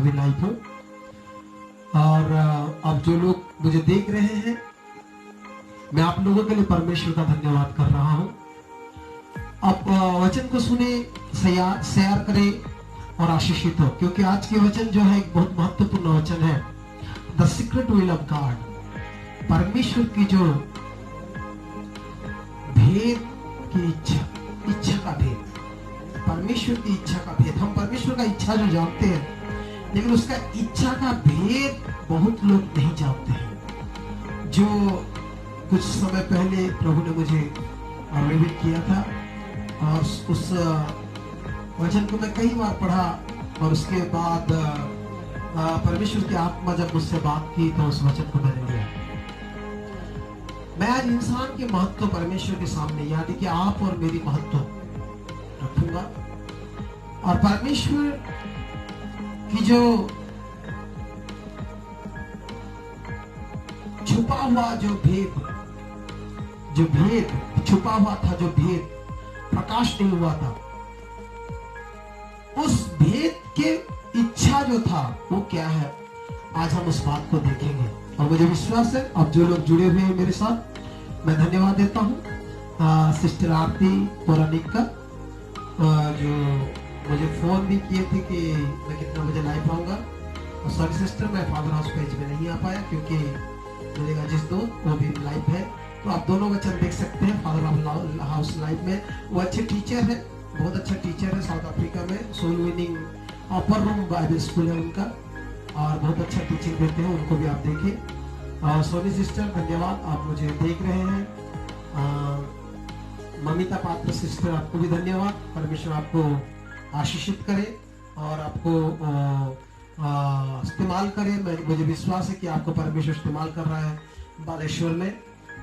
अभी लाइव हूँ। और अब जो लोग मुझे देख रहे हैं, मैं आप लोगों के लिए परमेश्वर का धन्यवाद कर रहा हूँ। अब वचन को सुने, शेयर करें और आशीषित हो, क्योंकि आज के वचन जो है एक बहुत महत्वपूर्ण वचन है। The secret will of God, परमेश्वर की जो भेद की इच्छा का भेद, परमेश्वर की इच्छा का भेद। हम परमेश्वर का इच्छा जो जानते हैं, लेकिन उसका इच्छा का भेद बहुत लोग नहीं जानते हैं। जो कुछ समय पहले प्रभु ने मुझे रिवील किया था, और उस वचन को मैं कई बार पढ़ा, और उसके बाद परमेश्वर की आत्मा जब मुझसे बात की तो उस वचन को मैंने लिया। मैं आज इंसान के महत्व परमेश्वर के सामने, यानी कि आप और मेरी महत्व रखूंगा, और परमेश्वर की जो छुपा हुआ जो भेद छुपा हुआ था, जो भेद प्रकाश नहीं हुआ था, उस भेद के इच्छा जो था वो क्या है, आज हम उस बात को देखेंगे। और मुझे विश्वास है अब जो लोग जुड़े हुए हैं मेरे साथ, मैं धन्यवाद देता हूँ सिस्टर आरती पौराणिक का, जो मुझे फोन भी किए थे कि मैं कितना बजे लाइव आऊंगा। और सॉरी सिस्टर, मैं फादर हाउस पेज में नहीं आ पाया, क्योंकि मेरे जिस दोस्त वो भी लाइव है, तो आप दोनों वचन देख सकते हैं फादर हाउस लाइव में। वो अच्छे टीचर है, बहुत अच्छा टीचर है साउथ अफ्रीका में, सोल विनिंग अपर रूम बाइबल स्कूल है उनका, और बहुत अच्छा टीचिंग देते हैं, उनको भी आप देखिए। सोनी सिस्टर धन्यवाद, आप मुझे देख रहे हैं। ममिता पात्र सिस्टर, आपको भी धन्यवाद। परमेश्वर आपको आशीषित करे और आपको इस्तेमाल करे। मुझे विश्वास है कि आपको परमेश्वर इस्तेमाल कर रहा है बालेश्वर में,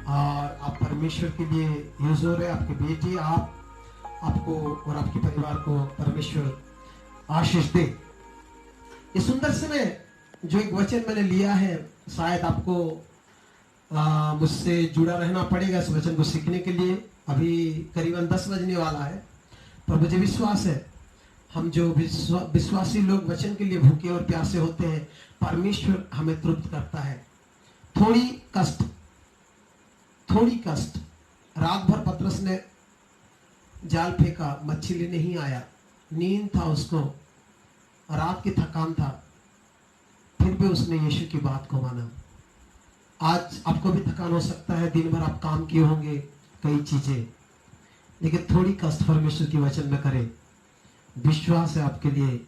और आप परमेश्वर के लिए यूज हो रहे हैं। आपकी बेटी, आपको और आपके परिवार को परमेश्वर आशीष दे। ये सुंदर समय जो एक वचन मैंने लिया है, शायद आपको मुझसे जुड़ा रहना पड़ेगा इस वचन को सीखने के लिए। अभी करीबन 10 बजने वाला है, पर मुझे विश्वास है हम जो विश्वासी लोग वचन के लिए भूखे और प्यासे होते हैं, परमेश्वर हमें तृप्त करता है। थोड़ी कष्ट, रात भर पतरस ने जाल फेंका, मछली नहीं आया, नींद था उसको, रात की थकान था, फिर भी उसने यीशु की बात को माना। आज आपको भी थकान हो सकता है, दिन भर आप काम किए होंगे कई चीजें, लेकिन थोड़ी कष्ट परमेश्वर की वचन में करें। विश्वास है आपके लिए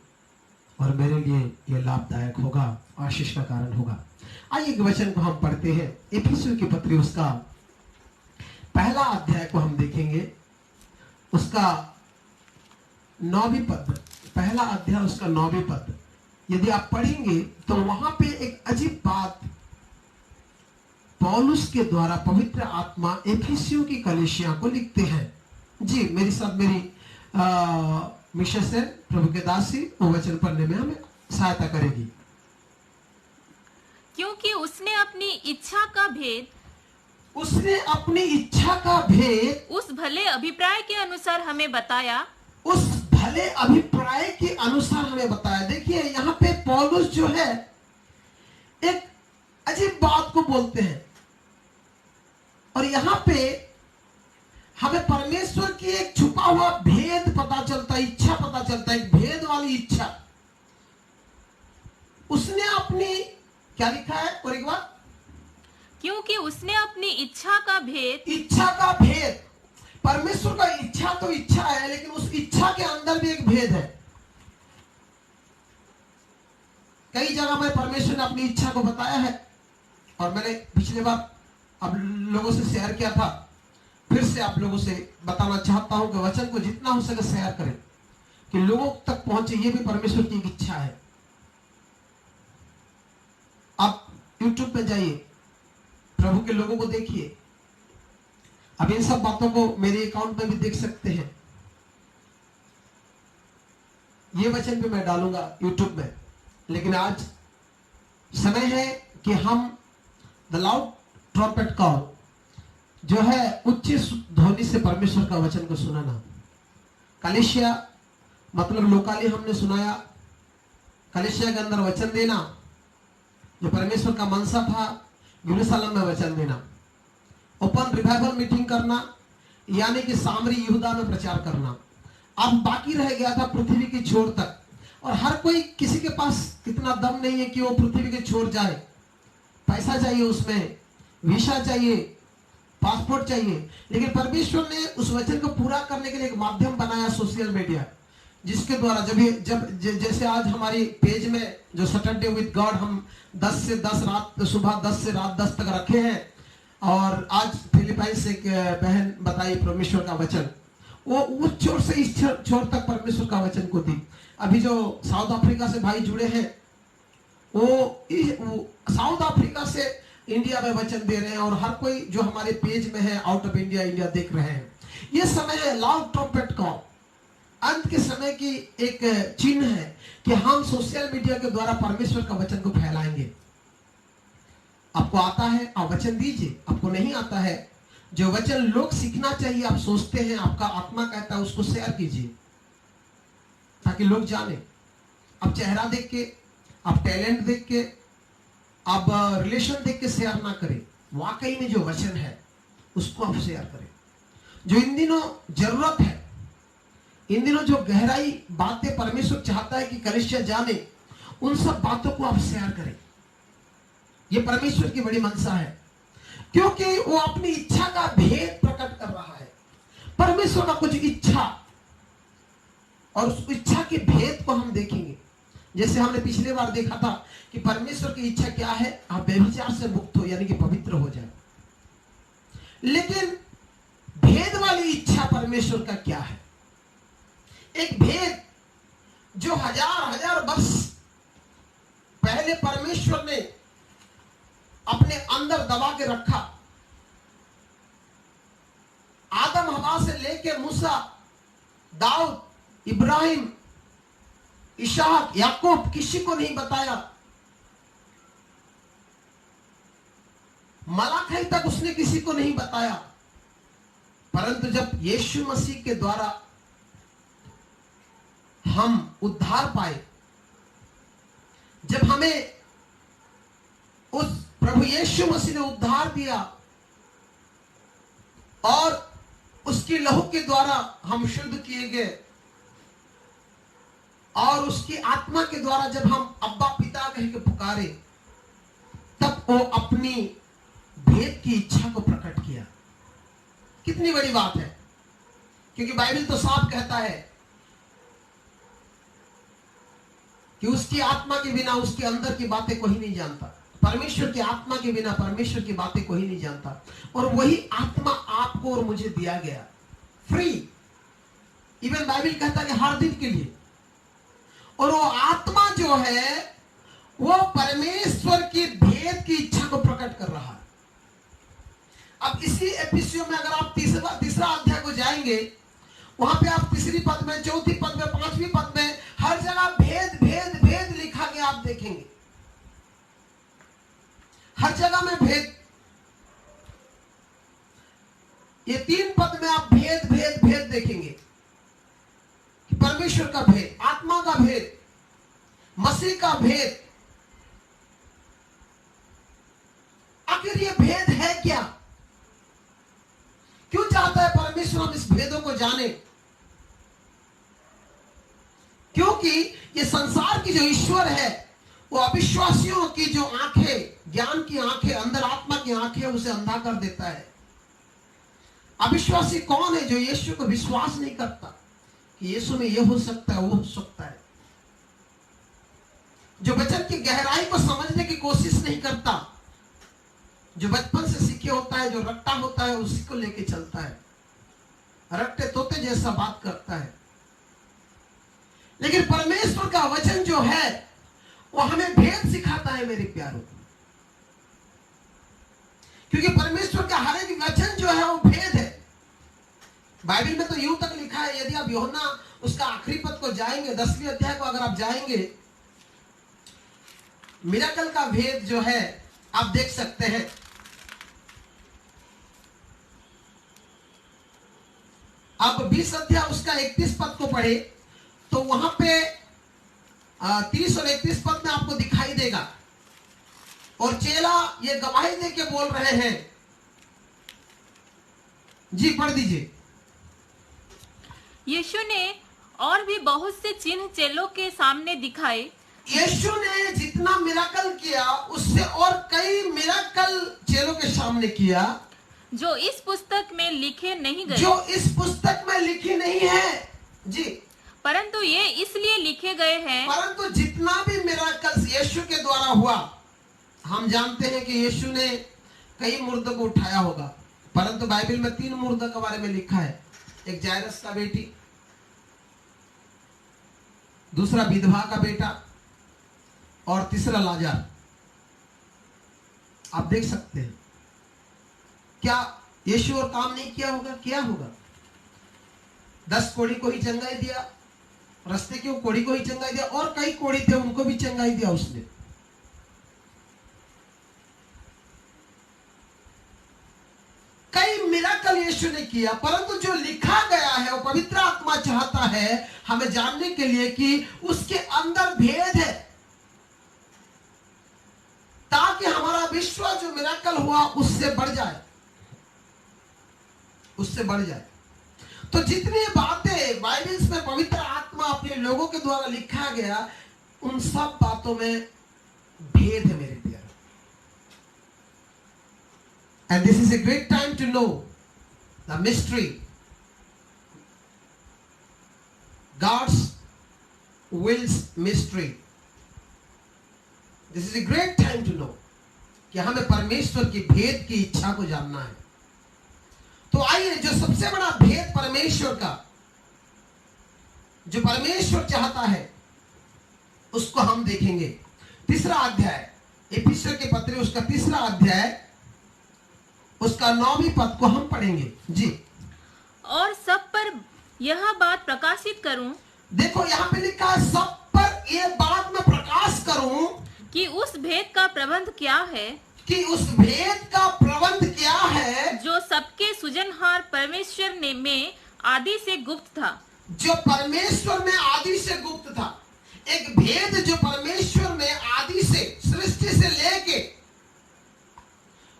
और मेरे लिए यह लाभदायक होगा, आशीष का कारण होगा। आइए एक वचन को हम पढ़ते हैं, इफिसियों की पत्री उसका पहला अध्याय को हम देखेंगे, उसका 9वीं पद, पहला अध्याय उसका 9वीं पद। यदि आप पढ़ेंगे तो वहां पे एक अजीब बात पौलुस के द्वारा पवित्र आत्मा एफिसियों की कलीसिया को लिखते हैं। जी मेरी साथ मेरी मिसेस है प्रभु के दासी, वो वचन पढ़ने में हमें सहायता करेगी। क्योंकि उसने अपनी इच्छा का भेद उस भले अभिप्राय के अनुसार हमें बताया, उस भले अभिप्राय के अनुसार हमें बताया। देखिए यहाँ पे पौलुस जो है एक अजीब बात को बोलते हैं, और यहाँ पे हमें परमेश्वर की एक छुपा हुआ भेद पता चलता है, इच्छा पता चलता है, एक भेद वाली इच्छा। उसने अपनी क्या लिखा है, और एक बार, क्योंकि उसने अपनी इच्छा का भेद, परमेश्वर का इच्छा तो इच्छा है, लेकिन उस इच्छा के अंदर भी एक भेद है। कई जगह में परमेश्वर ने अपनी इच्छा को बताया है, और मैंने पिछले बार आप लोगों से शेयर किया था, फिर से आप लोगों से बताना चाहता हूं कि वचन को जितना हो सके शेयर करें, कि लोगों तक पहुंचे। ये भी परमेश्वर की एक इच्छा है। आप YouTube पे जाइए, प्रभु के लोगों को देखिए। अब इन सब बातों को मेरे अकाउंट में भी देख सकते हैं। ये वचन भी मैं डालूंगा YouTube में, लेकिन आज समय है कि हम द लाउड ट्रम्पेट कॉल जो है उच्च ध्वनि से परमेश्वर का वचन को सुनाना। कलीसिया मतलब लोकाली हमने सुनाया, कलीसिया के अंदर वचन देना, जो परमेश्वर का मनसा था यरूशलेम में वचन देना, ओपन रिवाइवल मीटिंग करना, यानी कि सामरी यहूदा में प्रचार करना। अब बाकी रह गया था पृथ्वी की छोर तक, और हर कोई, किसी के पास इतना दम नहीं है कि वो पृथ्वी के छोर जाए। पैसा चाहिए, उसमें वीसा चाहिए, पासपोर्ट चाहिए। लेकिन परमेश्वर ने उस वचन को पूरा करने के लिए एक माध्यम बनाया, सोशल मीडिया, जिसके द्वारा जैसे आज हमारी पेज में जो सैटरडे विद गॉड हम 10 से 10 रात, सुबह 10 से रात 10 तक रखे हैं। और आज फिलिपाइन से एक बहन बताई परमेश्वर का वचन, वो उस छोर से इस छोर तक परमेश्वर का वचन को दी। अभी जो साउथ अफ्रीका से भाई जुड़े हैं, वो साउथ अफ्रीका से इंडिया में वचन दे रहे हैं, और हर कोई जो हमारे पेज में है आउट ऑफ इंडिया देख रहे हैं। ये समय है लाउड ट्रम्पेट कॉल, अंत के समय की एक चिन्ह है कि हम सोशल मीडिया के द्वारा परमेश्वर का वचन को फैलाएंगे। आपको आता है आप वचन दीजिए, आपको नहीं आता है, जो वचन लोग सीखना चाहिए आप सोचते हैं, आपका आत्मा कहता है, उसको शेयर कीजिए ताकि लोग जाने। आप चेहरा देख के, आप टैलेंट देख के, आप रिलेशन देख के शेयर ना करें, वाकई में जो वचन है उसको आप शेयर करें। जो इन दिनों जरूरत है, इन दिनों जो गहराई बातें परमेश्वर चाहता है कि कलीसिया जाने, उन सब बातों को आप शेयर करें। ये परमेश्वर की बड़ी मनसा है, क्योंकि वो अपनी इच्छा का भेद प्रकट कर रहा है। परमेश्वर का कुछ इच्छा, और उस इच्छा के भेद को हम देखेंगे। जैसे हमने पिछले बार देखा था कि परमेश्वर की इच्छा क्या है, आप व्यभिचार से मुक्त हो, यानी कि पवित्र हो जाए। लेकिन भेद वाली इच्छा परमेश्वर का क्या है? एक भेद जो हजार वर्ष पहले परमेश्वर ने अपने अंदर दबा के रखा। आदम हवा से लेके मूसा, दाऊद, इब्राहिम, इसहाक, याकूब, किसी को नहीं बताया। मलाखी तक उसने किसी को नहीं बताया। परंतु जब यीशु मसीह के द्वारा हम उद्धार पाए, जब हमें उस प्रभु यीशु मसीह ने उद्धार दिया और उसकी लहू के द्वारा हम शुद्ध किए गए, और उसकी आत्मा के द्वारा जब हम अब्बा पिता कह के पुकारे, तब वो अपनी भेद की इच्छा को प्रकट किया। कितनी बड़ी बात है, क्योंकि बाइबल तो साफ कहता है कि उसकी आत्मा के बिना उसके अंदर की बातें कोई नहीं जानता। परमेश्वर की आत्मा के बिना परमेश्वर की बातें कोई नहीं जानता। और वही आत्मा आपको और मुझे दिया गया फ्री। इवन बाइबल कहता है कि हर दिन के लिए। और वो आत्मा जो है वो परमेश्वर की भेद की इच्छा को प्रकट कर रहा है। अब इसी एपिसोड में अगर आप तीसरा अध्याय को जाएंगे, वहां पे आप तीसरी पद में, चौथी पद में, पांचवी पद में हर जगह भेद भेद भेद लिखा गया आप देखेंगे। हर जगह में भेद। ये 3 पद में आप भेद भेद भेद देखेंगे कि परमेश्वर का भेद, आत्मा का भेद, मसीह का भेद। आखिर ये भेद है क्या? क्यों चाहता है परमेश्वर हम इस भेदों को जाने? क्योंकि ये संसार की जो ईश्वर है वो अविश्वासियों की जो आंखें, ज्ञान की आंखें, अंदर आत्मा की आंखें, उसे अंधा कर देता है। अविश्वासी कौन है? जो यीशु को विश्वास नहीं करता कि यीशु में यह हो सकता है, वो हो सकता है। जो वचन की गहराई को समझने की कोशिश नहीं करता, जो बचपन से सीखे होता है, जो रट्टा होता है उसी को लेके चलता है, रट्टे तोते जैसा बात करता है। लेकिन परमेश्वर का वचन जो है वो हमें भेद सिखाता है मेरे प्यारों, क्योंकि परमेश्वर का हर एक वचन जो है वो भेद है। बाइबल में तो यूं तक लिखा है, यदि आप यूहन्ना उसका आखिरी पद को जाएंगे, 10वें अध्याय को अगर आप जाएंगे, मिरेकल का भेद जो है आप देख सकते हैं। आप 20 अध्याय उसका 31 पद को पढ़े तो वहां पे 30 और 31 पद में आपको दिखाई देगा। और चेला ये गवाही दे के बोल रहे हैं। जी पढ़ दीजिए। यीशु ने और भी बहुत से चिन्ह चेलों के सामने दिखाए, यीशु ने जितना मिराकल किया उससे और कई मिराकल चेलों के सामने किया, जो इस पुस्तक में लिखे नहीं गए, जो इस पुस्तक में लिखी नहीं है। जी, परंतु ये इसलिए लिखे गए हैं, परंतु जितना भी मिराकल यीशु के द्वारा हुआ, हम जानते हैं कि यीशु ने कई मुर्दों को उठाया होगा, परंतु बाइबल में 3 मुर्दों के बारे में लिखा है। एक जायरस का बेटी, दूसरा विधवा का बेटा और तीसरा लाजर। आप देख सकते हैं क्या यीशु और काम नहीं किया होगा? किया होगा। 10 कोढ़ी को ही चंगाई दिया, रास्ते के कोढ़ी को ही चंगाई दिया, और कई कोढ़ी थे उनको भी चंगाई दिया उसने। कई मिराकल यीशु ने किया, परंतु जो लिखा गया है वो पवित्र आत्मा चाहता है हमें जानने के लिए कि उसके अंदर भेद है, ताकि हमारा विश्वास जो मिराकल हुआ उससे बढ़ जाए, उससे बढ़ जाए। तो जितनी बातें बाइबल में पवित्र आत्मा अपने लोगों के द्वारा लिखा गया, उन सब बातों में भेद है मेरे प्यारे। And this is a great time to know the mystery, God's will's mystery. This is a great time to know कि हमें परमेश्वर की भेद की इच्छा को जानना है। तो आइए, जो सबसे बड़ा भेद परमेश्वर का, जो परमेश्वर चाहता है, उसको हम देखेंगे। 3रा अध्याय, इफिसियों के पत्र उसका 3रा अध्याय, उसका 9वीं पद को हम पढ़ेंगे। जी। और सब पर यह बात प्रकाशित करूं, देखो यहाँ पे लिखा है, सब पर यह बात मैं प्रकाश करूं कि उस भेद का प्रबंध क्या है, कि उस भेद का प्रबंध क्या है, जो सबके सृजनहार परमेश्वर ने में आदि से गुप्त था, जो परमेश्वर में आदि से गुप्त था। एक भेद जो परमेश्वर में आदि से, सृष्टि से लेके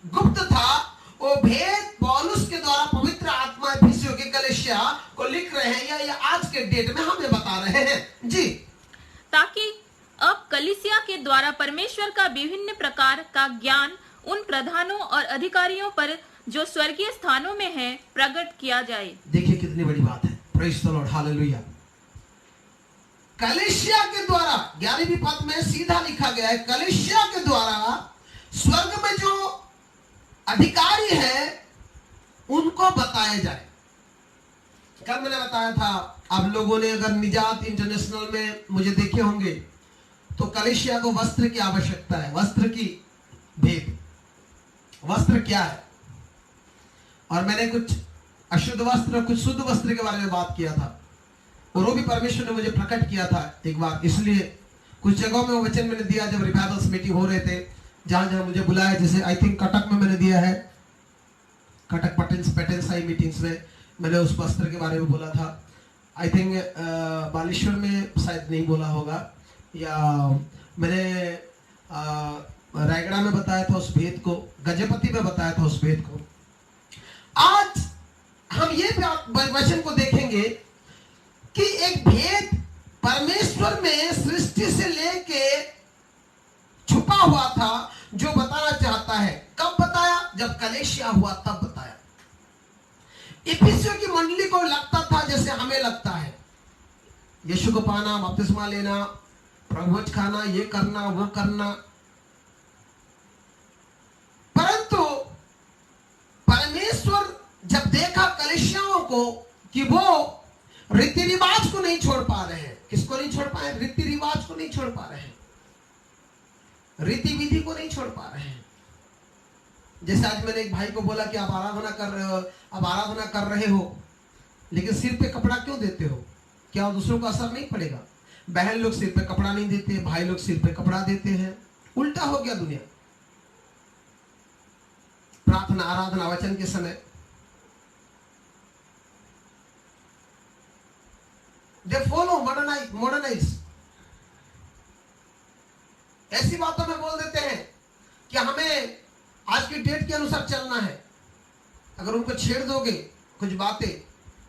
गुप्त था, वो भेद पौलुस के द्वारा पवित्र आत्मा इफिसियों के कलीसिया को लिख रहे हैं, या आज के डेट में हमें बता रहे हैं। जी। ताकि अब कलीसिया के द्वारा परमेश्वर का विभिन्न प्रकार का ज्ञान उन प्रधानों और अधिकारियों पर जो स्वर्गीय स्थानों में है प्रकट किया जाए। देखिए कितनी बड़ी बात है। Praise the Lord, hallelujah. कलीसिया के द्वारा 11वीं पद में सीधा लिखा गया है, कलीसिया के द्वारा स्वर्ग में जो अधिकारी है उनको बताया जाए। कल मैंने बताया था, आप लोगों ने अगर निजात इंटरनेशनल में मुझे देखे होंगे, तो कलीसिया को वस्त्र की आवश्यकता है। वस्त्र की भेद, वस्त्र क्या है, और मैंने कुछ अशुद्ध वस्त्र और कुछ शुद्ध वस्त्र के बारे में बात किया था, और वो भी परमेश्वर ने मुझे प्रकट किया था एक बार। इसलिए कुछ जगहों में वो वचन मैंने दिया जब रिवाइवल्स मीटिंग हो रहे थे, जहां जहां मुझे बुलाया, जैसे आई थिंक कटक में मैंने दिया है, कटक पटेल साई मीटिंग्स में मैंने उस वस्त्र के बारे में बोला था। आई थिंक बालेश्वर में शायद नहीं बोला होगा, या मैंने रायगढ़ में बताया था उस भेद को, गजपति में बताया था उस भेद को। आज हम ये वचन को देखेंगे कि एक भेद परमेश्वर में सृष्टि से लेके छुपा हुआ था, जो बताना चाहता है। कब बताया? जब कलीसिया हुआ तब बताया। इफिसियों की मंडली को लगता था जैसे हमें लगता है, यीशु को पाना, बपतिस्मा लेना, प्रभुभोज खाना, ये करना वो करना, परंतु परमेश्वर जब देखा कलीसियाओं को कि वो रीति रिवाज को नहीं छोड़ पा रहे हैं। किसको नहीं छोड़ पाए? रीति रिवाज को नहीं छोड़ पा रहे हैं, रीति विधि को नहीं छोड़ पा रहे हैं। जैसे आज मैंने एक भाई को बोला कि आप आराधना कर रहे हो, आप आराधना कर रहे हो, लेकिन सिर पे कपड़ा क्यों देते हो? क्या दूसरों को असर नहीं पड़ेगा? बहन लोग सिर पे कपड़ा नहीं देते, भाई लोग सिर पे कपड़ा देते हैं। उल्टा हो गया दुनिया। प्रार्थना, आराधना, वचन के समय they follow modernize, ऐसी बातों में बोल देते हैं कि हमें आज की डेट के अनुसार चलना है। अगर उनको छेड़ दोगे कुछ बातें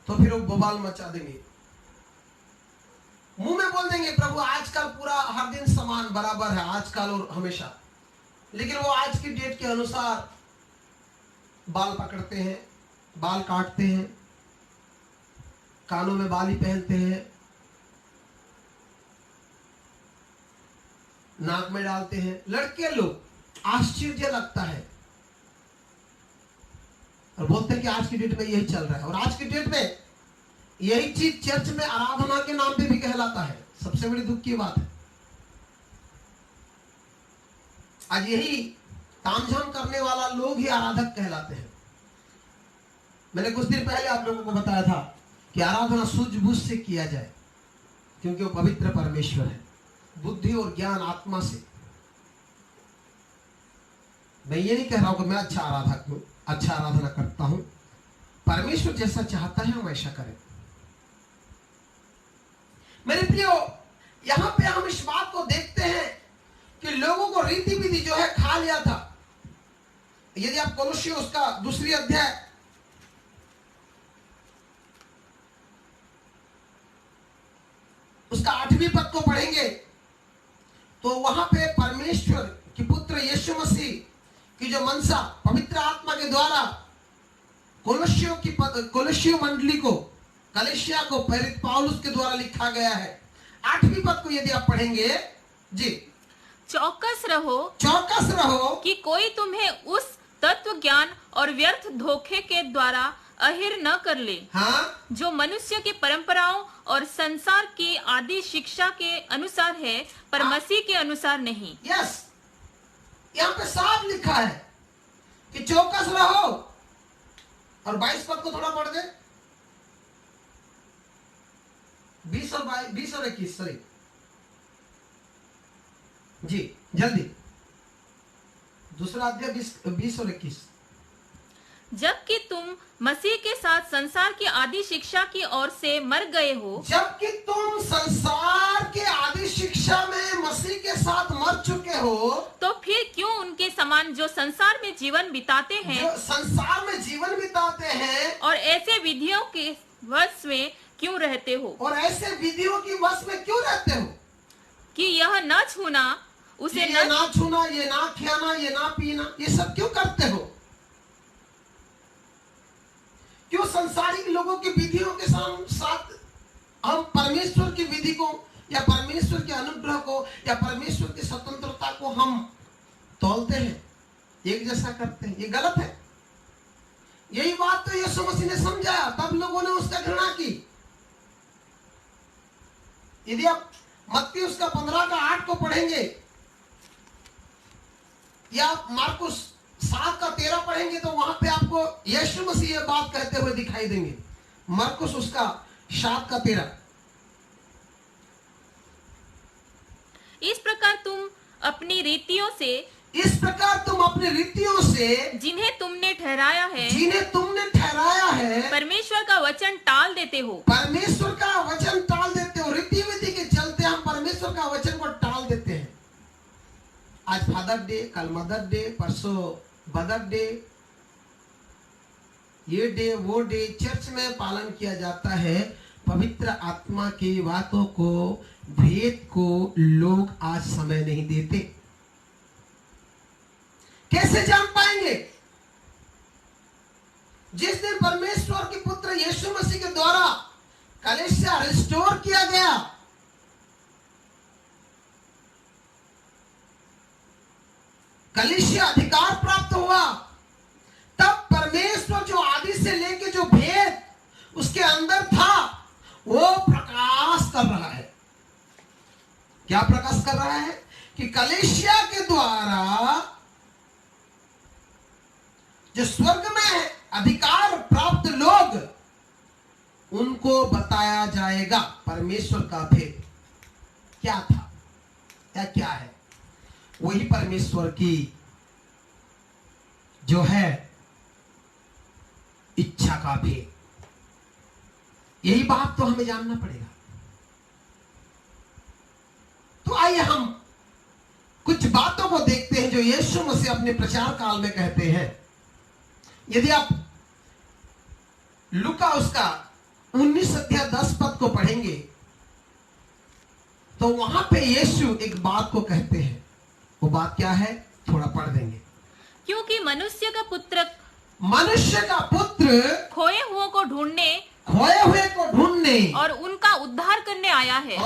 तो फिर वो बवाल मचा देंगे, मुंह में बोल देंगे प्रभु आजकल पूरा हर दिन समान बराबर है, आजकल और हमेशा। लेकिन वो आज की डेट के अनुसार बाल पकड़ते हैं, बाल काटते हैं, कानों में बाली पहनते हैं, नाक में डालते हैं। लड़के लोग आश्चर्य लगता है और बोलते हैं कि आज की डेट में यही चल रहा है। और आज की डेट में यही चीज चर्च में आराधना के नाम पे भी कहलाता है। सबसे बड़ी दुख की बात है, आज यही तामझाम करने वाला लोग ही आराधक कहलाते हैं। मैंने कुछ दिन पहले आप लोगों को बताया था कि आराधना सूझबूझ से किया जाए, क्योंकि वो पवित्र परमेश्वर है, बुद्धि और ज्ञान आत्मा से। मैं ये नहीं कह रहा हूं कि मैं अच्छा आराधक हूं, अच्छा आराधना करता हूं। परमेश्वर जैसा चाहता है हम ऐसा करें। मेरे प्रियो, यहां पे हम इस बात को देखते हैं कि लोगों को रीति विधि जो है खा लिया था। यदि आप कोलोसियों उसका 2 अध्याय उसका 8वें पद को पढ़ेंगे तो वहां पे परमेश्वर की पुत्र यीशु मसीह की जो मनसा पवित्र आत्मा के द्वारा कोलोसियों मंडली को, कलीसिया को प्रेरित पौलुस के द्वारा लिखा गया है। 8वें पद को यदि आप पढ़ेंगे जी, चौकस रहो कि कोई तुम्हें उस तत्व ज्ञान और व्यर्थ धोखे के द्वारा अहिर न कर ले, हाँ, जो मनुष्य की परंपराओं और संसार की आदि शिक्षा के अनुसार है, पर मसीह के अनुसार नहीं। यस, यहाँ पे साफ लिखा है कि चौकस रहो। और 22 पद को थोड़ा पढ़ दे, 20 और 21 सॉरी जी, जल्दी। 2 अध्याय 20 और 21। जबकि तुम मसीह के साथ संसार की आदि शिक्षा की ओर से मर गए हो, जबकि तुम संसार के आदि शिक्षा में मसीह के साथ मर चुके हो, तो फिर क्यों उनके समान जो संसार में जीवन बिताते हैं, और ऐसे विधियों के वश में क्यों रहते हो, कि यह न छूना, उसे ये ना छूना, ये ना खाना, ये ना पीना, ये सब क्यों करते हो? क्यों संसारिक लोगों की विधियों के साथ हम परमेश्वर की विधि को या परमेश्वर के अनुग्रह को या परमेश्वर की स्वतंत्रता को हम तौलते हैं, एक जैसा करते हैं? ये गलत है। यही बात तो यीशु मसीह ने समझाया, तब लोगों ने उसका घृणा की। यदि आप मत्ती उसका 15:8 को पढ़ेंगे या मार्कुस 7:13 पढ़ेंगे तो वहां पे आपको यीशु मसीह ये बात कहते हुए दिखाई देंगे। मार्कुस उसका 7:13। इस प्रकार तुम अपनी रीतियों से जिन्हें तुमने ठहराया है परमेश्वर का वचन टाल देते हो। रीति विधि के चलते हम परमेश्वर का वचन को टाल देते हैं। आज फादर डे, कल मदर डे, परसों मदर डे, ये डे वो डे चर्च में पालन किया जाता है। पवित्र आत्मा की बातों को, भेद को लोग आज समय नहीं देते। कैसे जान पाएंगे? जिस दिन परमेश्वर के पुत्र यीशु मसीह के द्वारा कलीसिया रिस्टोर किया गया, कलीसिया अधिकार प्राप्त हुआ, तब परमेश्वर जो आदि से लेके जो भेद उसके अंदर था वो प्रकाश कर रहा है। क्या प्रकाश कर रहा है? कि कलीसिया के द्वारा जो स्वर्ग में अधिकार प्राप्त लोग, उनको बताया जाएगा परमेश्वर का भेद क्या था या क्या है। वही परमेश्वर की जो है इच्छा का भेद। यही बात तो हमें जानना पड़ेगा। तो आइए हम कुछ को देखते हैं जो यीशु मसीह अपने प्रचार काल में कहते हैं। यदि आप लूका उसका 19 अध्याय 10 पद को पढ़ेंगे तो वहां पे यीशु एक बात को कहते हैं। वो बात क्या है, थोड़ा पढ़ देंगे। क्योंकि मनुष्य का पुत्र खोए हुओं को ढूंढने और उनका उद्धार करने आया है।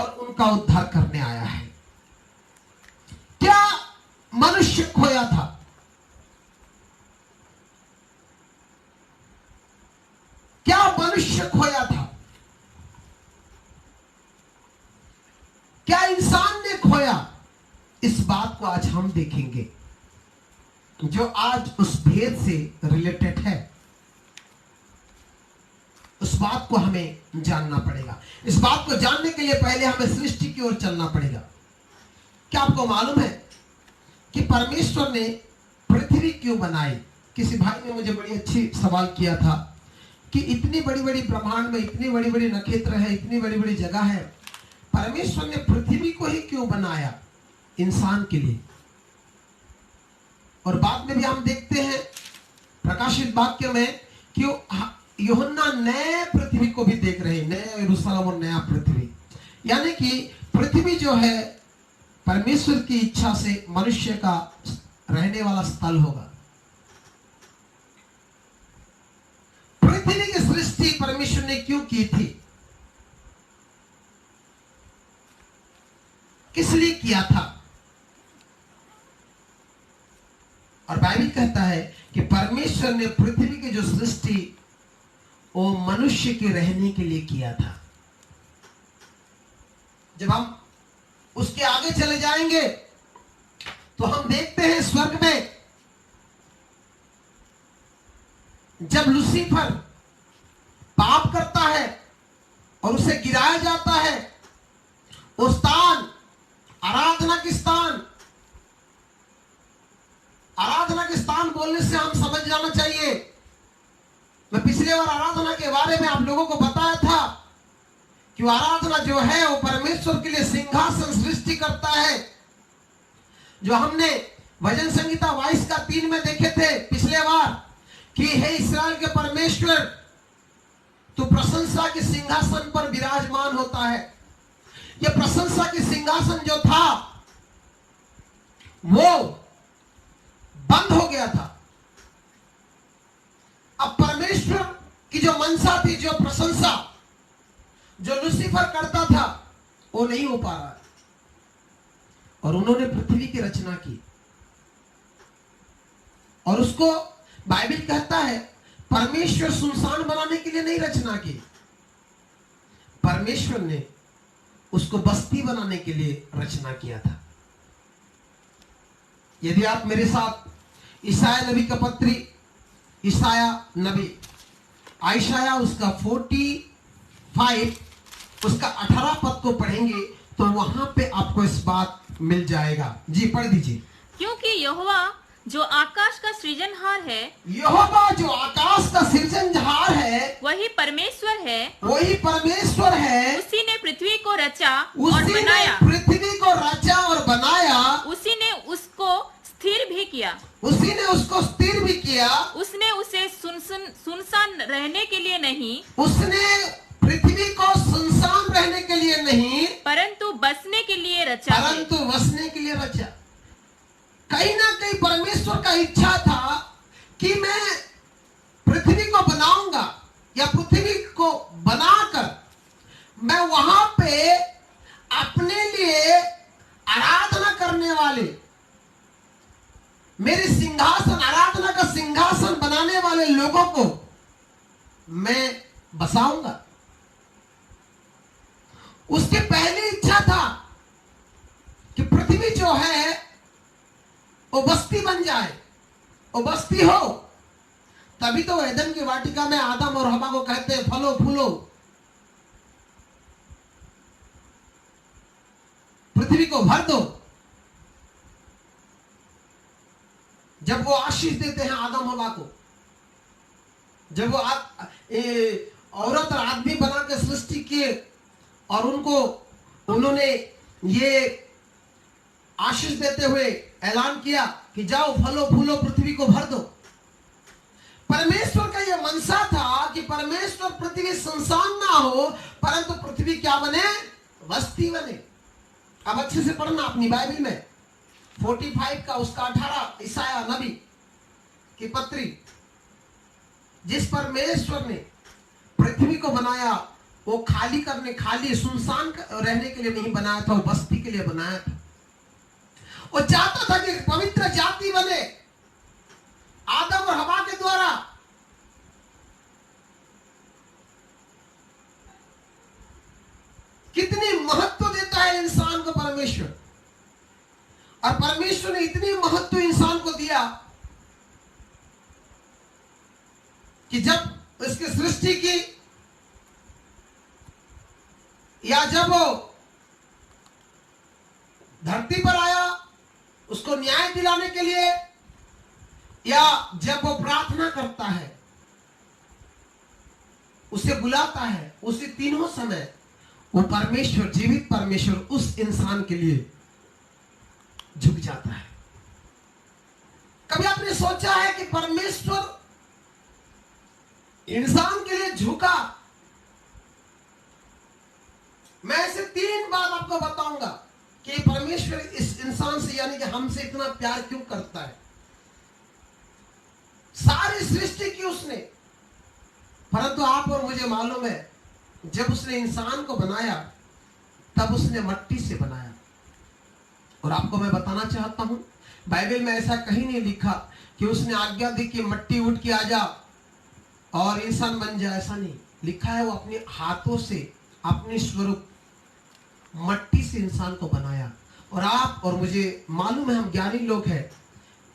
क्या मनुष्य खोया था? क्या मनुष्य खोया था? क्या इंसान ने खोया? इस बात को आज हम देखेंगे जो आज उस भेद से रिलेटेड है। उस बात को हमें जानना पड़ेगा। इस बात को जानने के लिए पहले हमें सृष्टि की ओर चलना पड़ेगा। क्या आपको मालूम है कि परमेश्वर ने पृथ्वी क्यों बनाई? किसी भाई ने मुझे बड़ी अच्छी सवाल किया था कि इतनी बड़ी बड़ी ब्रह्मांड में इतनी बड़ी बड़ी नक्षत्र है, इतनी बड़ी बड़ी जगह है, परमेश्वर ने पृथ्वी को ही क्यों बनाया इंसान के लिए? और बाद में भी हम देखते हैं प्रकाशित वाक्य में कि यूहन्ना नए पृथ्वी को भी देख रहे हैं, नया यरूशलेम और नया पृथ्वी। यानी कि पृथ्वी जो है परमेश्वर की इच्छा से मनुष्य का रहने वाला स्थल होगा। पृथ्वी की सृष्टि परमेश्वर ने क्यों की थी? किस लिए किया था? और बाइबल कहता है कि परमेश्वर ने पृथ्वी की जो सृष्टि वो मनुष्य के रहने के लिए किया था। जब हम उसके आगे चले जाएंगे तो हम देखते हैं स्वर्ग में जब लूसीफर पाप करता है और उसे गिराया जाता है, वो स्थान आराधना के स्थान बोलने से हम समझ जाना चाहिए। मैं पिछले बार आराधना के बारे में आप लोगों को बताया था कि आराधना जो है वो परमेश्वर के लिए सिंहासन सृष्टि करता है। जो हमने भजन संहिता 22 का 3 में देखे थे पिछले बार कि हे इस्राएल के परमेश्वर, तू प्रशंसा के सिंहासन पर विराजमान होता है। यह प्रशंसा के सिंहासन जो था वो बंद हो गया था। अब परमेश्वर की जो मनसा थी, जो प्रशंसा जो लूसीफर करता था, वो नहीं हो पा रहा है। और उन्होंने पृथ्वी की रचना की और उसको बाइबल कहता है परमेश्वर सुनसान बनाने के लिए नहीं रचना की, परमेश्वर ने उसको बस्ती बनाने के लिए रचना किया था। यदि आप मेरे साथ ईसाया नबी का पत्री, ईसाया नबी, आयशाया उसका 45 उसका 18 पद को पढ़ेंगे तो वहां पे आपको इस बात मिल जाएगा। जी पढ़ दीजिए। क्योंकि यहोवा जो आकाश का सृजनहार है, यहोवा जो आकाश का सृजनहार है, वही परमेश्वर है। उसी ने पृथ्वी को रचा और बनाया। पृथ्वी को रचा और बनाया। उसी ने उसको स्थिर भी किया। उसने उसे सुनसान रहने के लिए नहीं, पृथ्वी को सुनसान रहने के लिए नहीं, परंतु बसने के लिए रचा। कहीं ना कहीं परमेश्वर का इच्छा था कि मैं पृथ्वी को बनाऊंगा या पृथ्वी को बनाकर मैं वहां पे अपने लिए आराधना करने वाले, मेरे सिंहासन, आराधना का सिंहासन बनाने वाले लोगों को मैं बसाऊंगा। उसकी पहली इच्छा था कि पृथ्वी जो है वो बस्ती बन जाए, वो बस्ती हो। तभी तो एदन की वाटिका में आदम और हवा को कहते हैं फलो फूलो, पृथ्वी को भर दो। जब वो आशीष देते हैं आदम हवा को, जब वो औरत और आदमी बना के सृष्टि किए और उन्होंने ये आशीष देते हुए ऐलान किया कि जाओ फलो फूलो पृथ्वी को भर दो। परमेश्वर का यह मनसा था कि परमेश्वर पृथ्वी सुनसान ना हो, परंतु पृथ्वी क्या बने? बस्ती बने। अब अच्छे से पढ़ना अपनी बाइबल में 45 का उसका 18 ईसाया नबी की पत्री। जिस परमेश्वर ने पृथ्वी को बनाया वो खाली सुनसान रहने के लिए नहीं बनाया था, वो बस्ती के लिए बनाया था। वो चाहता था कि पवित्र जाति बने आदम और हवा के द्वारा। कितनी महत्व देता है इंसान को परमेश्वर, और परमेश्वर ने इतनी महत्व इंसान को दिया कि जब इसकी सृष्टि की या जब वो धरती पर आया उसको न्याय दिलाने के लिए, या जब वो प्रार्थना करता है उसे बुलाता है, उसी तीनों समय वो परमेश्वर, जीवित परमेश्वर उस इंसान के लिए झुक जाता है। कभी आपने सोचा है कि परमेश्वर इंसान के लिए झुका? मैं ऐसे 3 बात आपको बताऊंगा कि परमेश्वर इस इंसान से यानी कि हमसे इतना प्यार क्यों करता है। सारी सृष्टि की उसने, परंतु आप और मुझे मालूम है जब उसने इंसान को बनाया तब उसने मिट्टी से बनाया। और आपको मैं बताना चाहता हूं, बाइबल में ऐसा कहीं नहीं लिखा कि उसने आज्ञा दी कि मिट्टी उठ के आ जा और इंसान बन जाए, ऐसा नहीं लिखा है। वो अपने हाथों से अपने स्वरूप मिट्टी से इंसान को बनाया। और आप और मुझे मालूम है, हम ज्ञानी लोग हैं,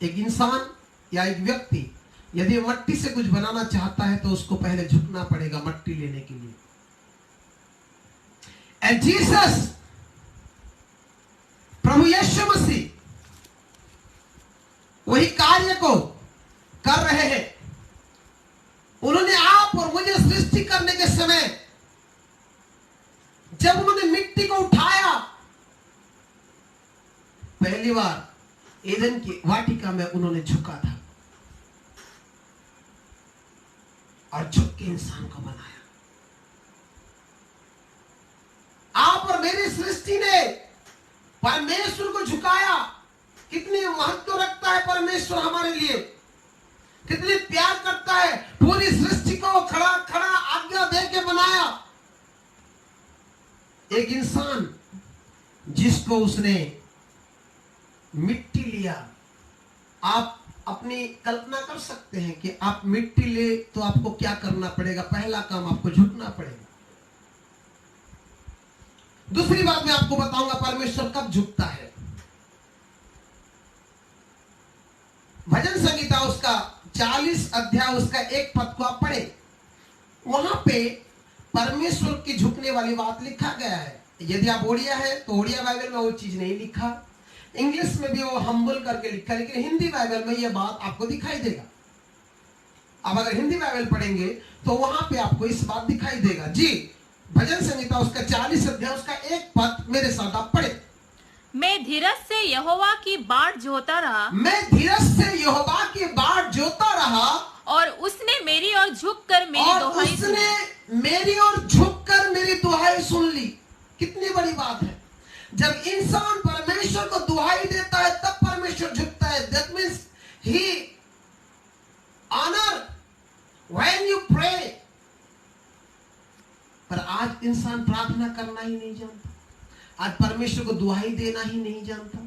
एक इंसान या एक व्यक्ति यदि मिट्टी से कुछ बनाना चाहता है तो उसको पहले झुकना पड़ेगा मिट्टी लेने के लिए। एंड जीसस, प्रभु यीशु मसीह वही कार्य को कर रहे हैं। उन्होंने आप और मुझे सृष्टि करने के समय जब उन्होंने मिट्टी को उठाया, पहली बार ईदन की वाटिका में उन्होंने झुका था और झुक के इंसान को बनाया। आप और मेरी सृष्टि ने परमेश्वर को झुकाया। कितनी महत्व रखता है परमेश्वर हमारे लिए, कितनी प्यार करता है। पूरी सृष्टि को खड़ा खड़ा आज्ञा दे के बनाया। एक इंसान जिसको उसने मिट्टी लिया। आप अपनी कल्पना कर सकते हैं कि आप मिट्टी ले तो आपको क्या करना पड़ेगा? पहला काम आपको झुकना पड़ेगा। दूसरी बात मैं आपको बताऊंगा परमेश्वर कब झुकता है। भजन संगीता उसका 40 अध्याय उसका 1 पद को आप पढ़े, वहां पे परमेश्वर की झुकने वाली बात लिखा गया है। यदि आप ओडिया है तो ओडिया बाइबल में वो चीज नहीं लिखा, इंग्लिश में भी वो हम्बल करके लिखा, लेकिन हिंदी बाइबल में ये बात आपको दिखाई देगा। अब अगर हिंदी बाइबल पढ़ेंगे तो वहां पे आपको इस बात दिखाई देगा। जी, भजन संगीता उसका 40 अध्याय उसका 1 पद मेरे साथ आप पढ़े। मैं धीरज से यहोवा की बाट जोता रहा, मैं धीरज से यहोवा की बाट जोता रहा, और उसने मेरी ओर झुककर मेरी दुहाई सुनी। उसने मेरी ओर झुककर मेरी दुहाई सुन ली। कितनी बड़ी बात है। जब इंसान परमेश्वर को दुहाई देता है तब परमेश्वर झुकता है। That means he honour when you pray. पर आज इंसान प्रार्थना करना ही नहीं जानता, आज परमेश्वर को दुहाई देना ही नहीं जानता।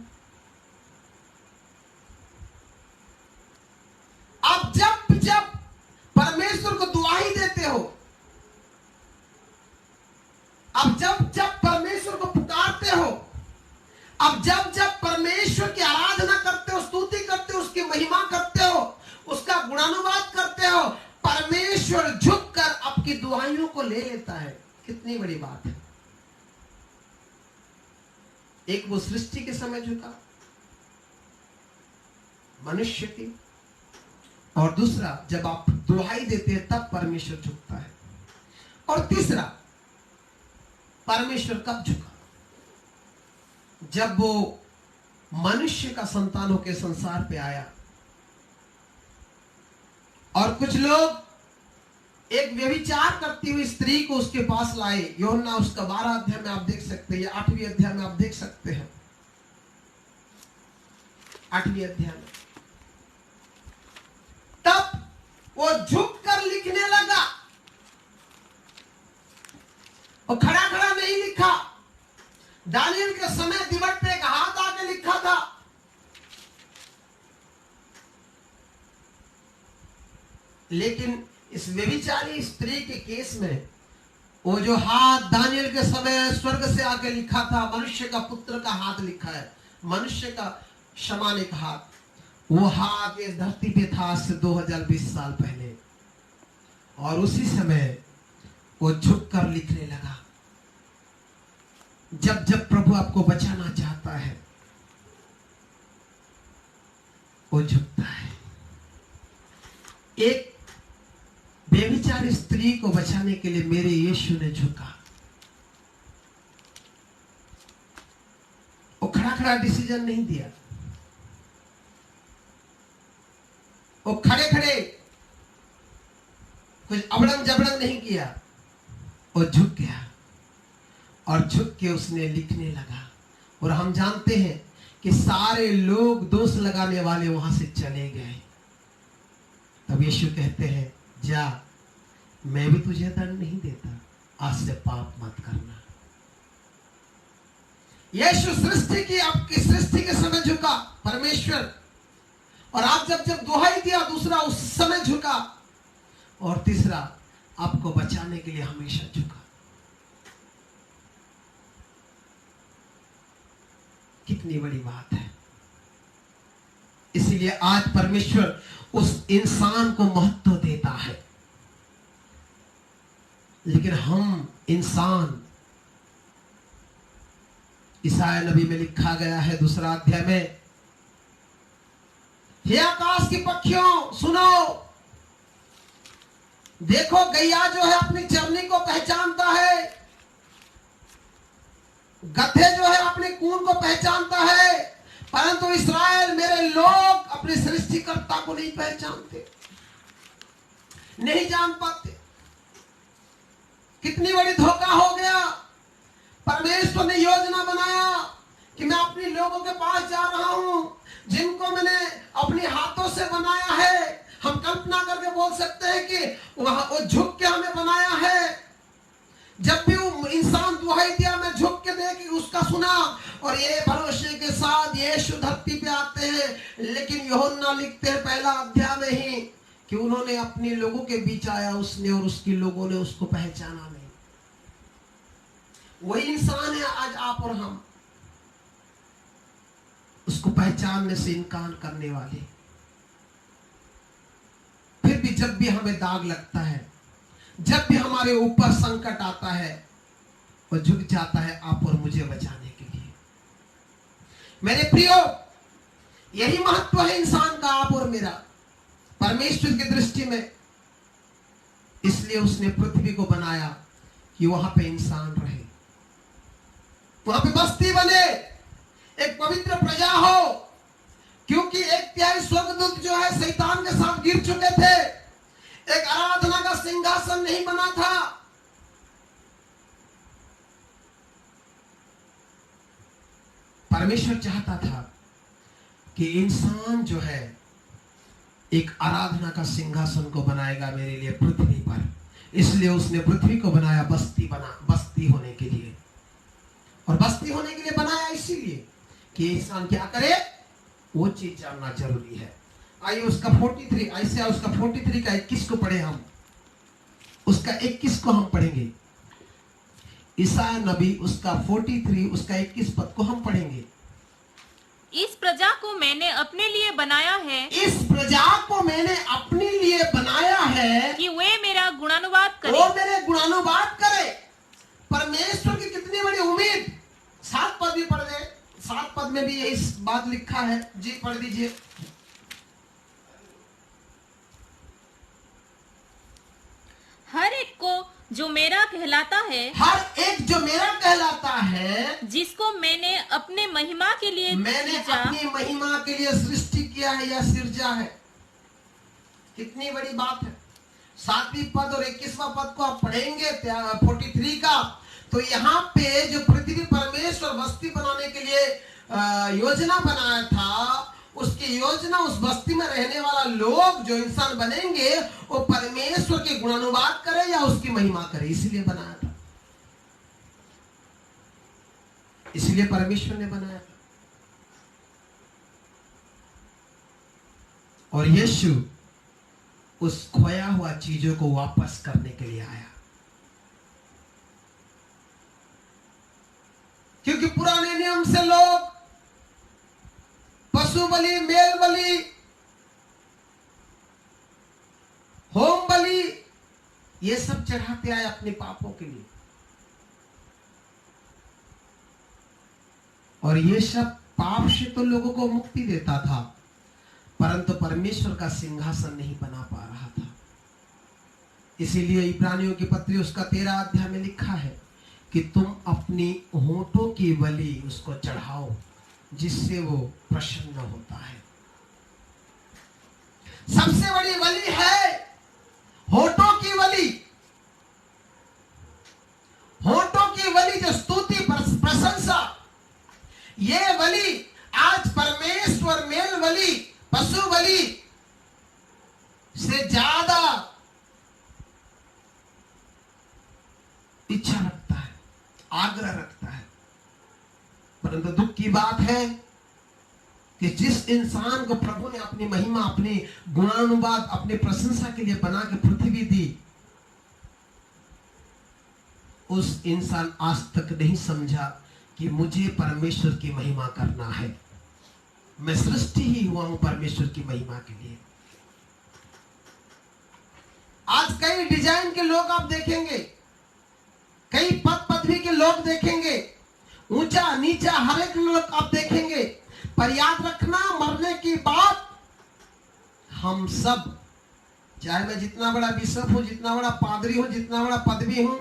अब जब परमेश्वर को दुहाई देते हो, अब जब परमेश्वर को पुकारते हो, अब जब परमेश्वर की आराधना करते हो, स्तुति करते हो, उसकी महिमा करते हो, उसका गुणानुवाद करते हो, परमेश्वर झुककर आपकी दुआओं को ले लेता है। कितनी बड़ी बात है। एक वो सृष्टि के समय झुका मनुष्य की, और दूसरा जब आप दुहाई देते हैं तब परमेश्वर झुकता है। और तीसरा, परमेश्वर कब झुका? जब वो मनुष्य का संतान होकर संसार पे आया। और कुछ लोग एक व्यभिचार करती हुई स्त्री को उसके पास लाए। यूहन्ना उसका 12 अध्याय में आप देख सकते हैं, 8वीं अध्याय में आप देख सकते हैं, 8वीं अध्याय में। तब वो झुक कर लिखने लगा। और खड़ा खड़ा नहीं लिखा। दानियल के समय दीवार पे एक हाथ आके लिखा था। लेकिन इस व्यभिचारी स्त्री के केस में वो जो हाथ दानियल के समय स्वर्ग से आके लिखा था, मनुष्य का पुत्र का हाथ लिखा है, मनुष्य का समान एक हाथ, वो हाथ इस धरती पे था आज से 2020 साल पहले। और उसी समय वो झुक कर लिखने लगा। जब जब प्रभु आपको बचाना चाहता है वो झुकता है। एक बेविचारी स्त्री को बचाने के लिए मेरे यीशु ने झुका। वो खड़ा खड़ा डिसीजन नहीं दिया। वो खड़े खड़े कुछ अबड़ंग जबड़ंग नहीं किया। वो झुक गया और झुक के उसने लिखने लगा। और हम जानते हैं कि सारे लोग दोष लगाने वाले वहां से चले गए। तब यीशु कहते हैं, जा, मैं भी तुझे दंड नहीं देता, आज से पाप मत करना। यीशु सृष्टि की, आपकी सृष्टि के समय झुका परमेश्वर। और आप जब जब दुहाई दिया, दूसरा उस समय झुका। और तीसरा आपको बचाने के लिए हमेशा झुका। कितनी बड़ी बात है। इसीलिए आज परमेश्वर उस इंसान को महत्व देता है। लेकिन हम इंसान, ईसाया नबी में लिखा गया है 2 अध्याय में, हे आकाश की पक्षियों सुनो, देखो गैया जो है अपनी चरनी को पहचानता है, गधे जो है अपने कून को पहचानता है, परंतु इस्राएल मेरे लोग अपने सृष्टिकर्ता को नहीं पहचानते, नहीं जान पाते। कितनी बड़ी धोखा हो गया। परमेश्वर ने योजना बनाया कि मैं अपने लोगों के पास जा रहा हूं जिनको मैंने अपने हाथों से बनाया है। हम कल्पना करके बोल सकते हैं कि वहां वो झुक के हमें बनाया है। जब भी वो इंसान दुहाई दिया, मैं झुक के देख उसका सुना और ये भरोसे के साथ यीशु धरती पे आते हैं। लेकिन यूहन्ना लिखते हैं 1 अध्याय में ही कि उन्होंने अपने लोगों के बीच आया उसने, और उसके लोगों ने उसको पहचाना नहीं। वही इंसान है आज आप और हम, उसको पहचानने से इनकार करने वाले। फिर भी जब भी हमें दाग लगता है, जब भी हमारे ऊपर संकट आता है, वो झुक जाता है आप और मुझे बचाने के लिए। मेरे प्रियो, यही महत्व है इंसान का, आप और मेरा, परमेश्वर की दृष्टि में। इसलिए उसने पृथ्वी को बनाया कि वहां पे इंसान रहे, वहां पे बस्ती बने, एक पवित्र प्रजा हो। क्योंकि 1/3 स्वर्गदूत जो है शैतान के साथ गिर चुके थे। एक आराधना का सिंहासन नहीं बना था। परमेश्वर चाहता था कि इंसान जो है एक आराधना का सिंहासन को बनाएगा मेरे लिए पृथ्वी पर। इसलिए उसने पृथ्वी को बनाया बस्ती होने के लिए। और बस्ती होने के लिए बनाया इसीलिए कि इंसान क्या करे, वो चीज जानना जरूरी है। आइए उसका 43 ऐसे उसका 43 का 21 को पढ़े हम। उसका 21 को हम पढ़ेंगे। ईसाया नबी उसका 43 उसका 21 पद को हम पढ़ेंगे। इस प्रजा को मैंने अपने लिए बनाया है, इस प्रजा को मैंने अपने लिए बनाया है कि वे मेरा गुणानुवाद करें। वो मेरे गुणानुवाद करे। परमेश्वर की कितनी बड़ी उम्मीद। 7 पद भी पढ़ दे। 7 पद में भी यही बात लिखा है। जी पढ़ दीजिए। हर एक को जो मेरा कहलाता है, हर एक जो मेरा कहलाता है, जिसको मैंने अपने महिमा के लिए मैंने सृजा, अपनी महिमा के लिए सृष्टि किया है या सिरजा है। कितनी बड़ी बात है। 7वीं पद और 21वां पद को आप पढ़ेंगे 43 का, तो यहाँ पे जो पृथ्वी परमेश्वर बस्ती बनाने के लिए योजना बनाया था, उसकी योजना, उस बस्ती में रहने वाला लोग जो इंसान बनेंगे वो परमेश्वर के गुणानुवाद करे या उसकी महिमा करे, इसलिए बनाया था। इसलिए परमेश्वर ने बनाया था। और यीशु उस खोया हुआ चीजों को वापस करने के लिए आया, क्योंकि पुराने नियम से लोग पशु बलि, मेल बलि, होम बलि, ये सब चढ़ाते आए अपने पापों के लिए। और ये सब पाप से तो लोगों को मुक्ति देता था, परंतु परमेश्वर का सिंहासन नहीं बना पा रहा था। इसीलिए इब्रानियों की पत्री उसका 13 अध्याय में लिखा है कि तुम अपनी होठों की बलि उसको चढ़ाओ, जिससे वो प्रसन्न होता है। सबसे बड़ी बलि है होठों की बलि। होठों की बलि जो स्तुति, प्रशंसा, ये बलि आज परमेश्वर मेल बलि, पशु बलि से ज्यादा इच्छा रखता है, आग्रह रखता है। परंतु दुख की बात है कि जिस इंसान को प्रभु ने अपनी महिमा, अपनी गुणानुवाद, अपनी प्रशंसा के लिए बना के पृथ्वी दी, उस इंसान आज तक नहीं समझा कि मुझे परमेश्वर की महिमा करना है। मैं सृष्टि ही हुआ हूं परमेश्वर की महिमा के लिए। आज कई डिजाइन के लोग आप देखेंगे, कई पद पदवी के लोग देखेंगे, ऊंचा नीचा हर एक लोग आप देखेंगे। पर याद रखना, मरने की बात हम सब, चाहे मैं जितना बड़ा बिशप हूं, जितना बड़ा पादरी हूं, जितना बड़ा पदवी हूं,